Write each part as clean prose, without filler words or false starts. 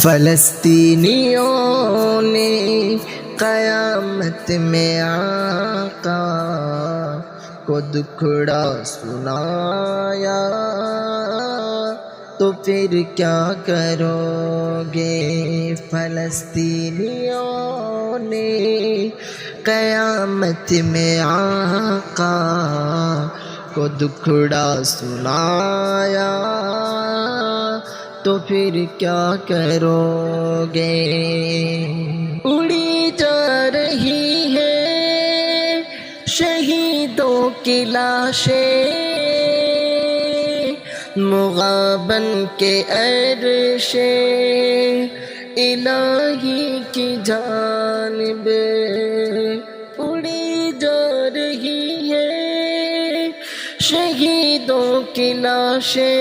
فلسطینیوں نے قیامت میں آقا کو دکھڑا سنایا، تو پھر کیا کرو گے؟ فلسطینیوں نے قیامت میں آقا کو دکھڑا سنایا، تو پھر کیا کرو گے؟ اڑی جا رہی ہے شہیدوں کی لاشیں مغابن کے عرش الہی کی جانب، اڑی جا رہی ہے شہیدوں کی لاشیں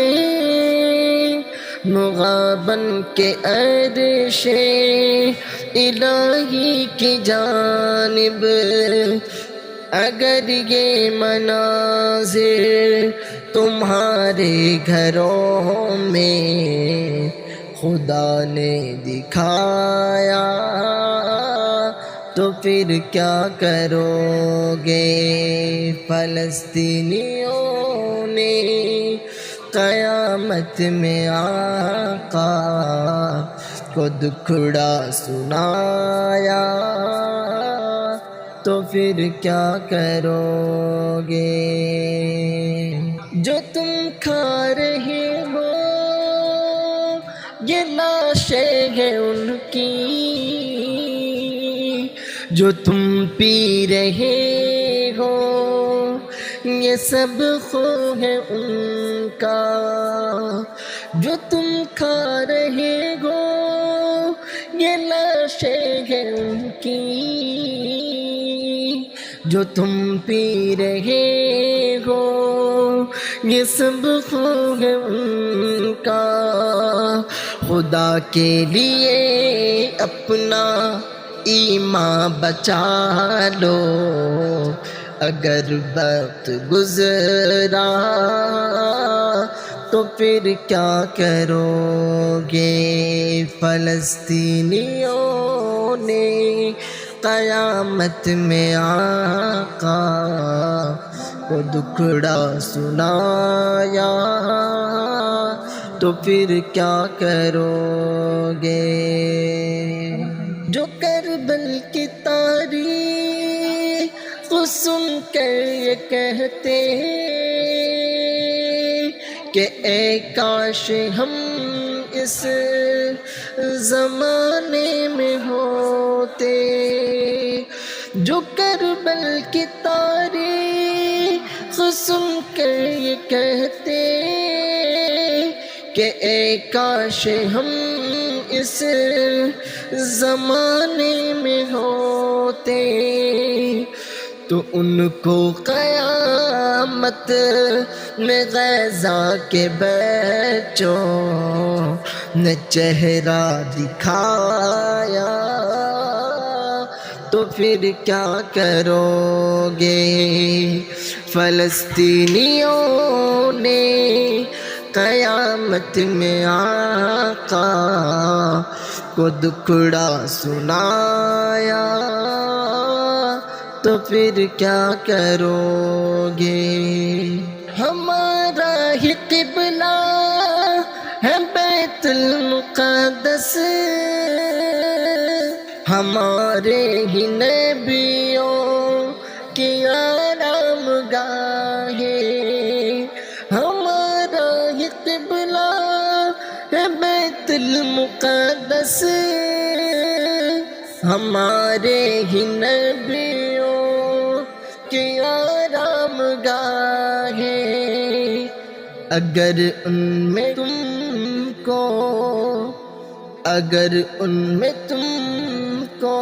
مغابن کے عرش الہی کی جانب۔ اگر یہ مناظر تمہارے گھروں میں خدا نے دکھایا، تو پھر کیا کرو گے؟ فلسطینیوں نے قیامت میں آقا کو دکھڑا سنایا، تو پھر کیا کرو گے؟ جو تم کھا رہے ہو یہ لاشیں ہیں ان کی، جو تم پی رہے ہو یہ سب خون ہے ان کا، جو تم کھا رہے ہو یہ لاشیں ہیں ان کی، جو تم پی رہے ہو یہ سب خون ہے ان کا۔ خدا کے لیے اپنا ایمان بچا لو، اگر وقت گزرا تو پھر کیا کرو گے؟ فلسطینیوں نے قیامت میں آقا کو دکھڑا سنایا، تو پھر کیا کرو گے؟ جو کربل کی تاریخ سن کر یہ کہتے کہ اے کاش ہم اس زمانے میں ہوتے، جو کربل کی تاریخ سن کر یہ کہتے کہ اے کاش ہم اس زمانے میں ہوتے، تو ان کو قیامت میں غیظہ کے بچوں نے چہرہ دکھایا، تو پھر کیا کرو گے؟ فلسطینیوں نے قیامت میں آقا کو دکھڑا سنایا، تو پھر کیا کرو گے؟ ہمارا ہی قبلہ ہے بیت المقدس، ہمارے ہی نبیوں کی آرام گاہ ہے، ہمارا ہی قبلہ ہے بیت المقدس، ہمارے ہی نبیوں کی آرام گاہ ہے۔ اگر ان میں تم کو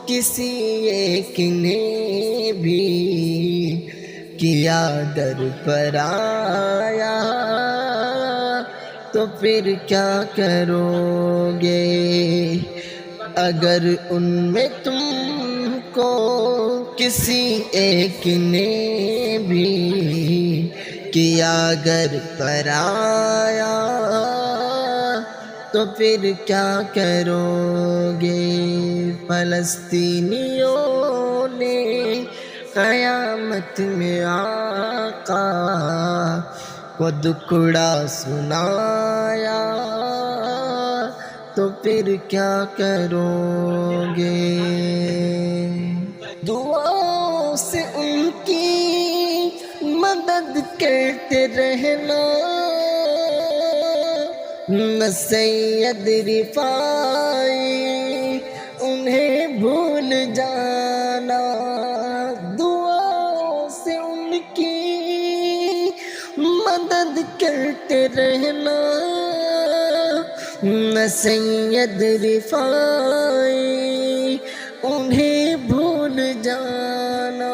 کسی ایک نے بھی کیا در پر آیا، تو پھر کیا کرو گے؟ اگر ان میں تم کو کسی ایک نے بھی کیا گر پر آیا، تو پھر کیا کرو گے؟ فلسطینیوں نے قیامت میں آقا کو دکھڑا سنایا، تو پھر کیا کرو گے؟ دعاؤں سے ان کی مدد کرتے رہنا، نہ سید رفاعی انہیں بھول جانا، دعاؤں سے ان کی مدد کرتے رہنا، نہ سید رفاعی انہیں بھول جانا۔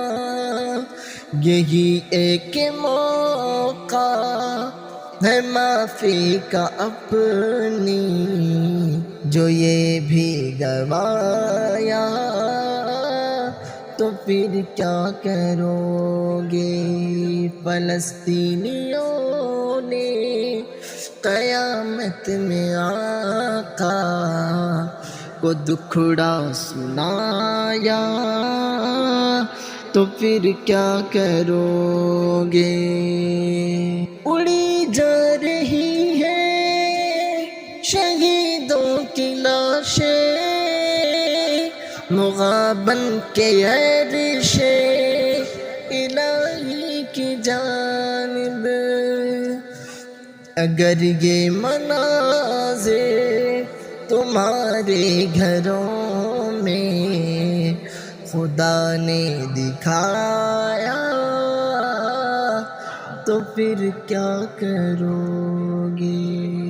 یہی ایک موقع ہے معافی کا اپنی، جو یہ بھی گوایا، تو پھر کیا کرو گے؟ فلسطینیوں نے قیامت میں آقا کو دکھڑا سنایا، تو پھر کیا کرو گے؟ اڑی جا رہی ہے شہیدوں کی لاشیں، مغابن کے عرش الہی کی جانب، اگر یہ مناظر تمہارے گھروں میں خدا نے دکھایا، تو پھر کیا کرو گے؟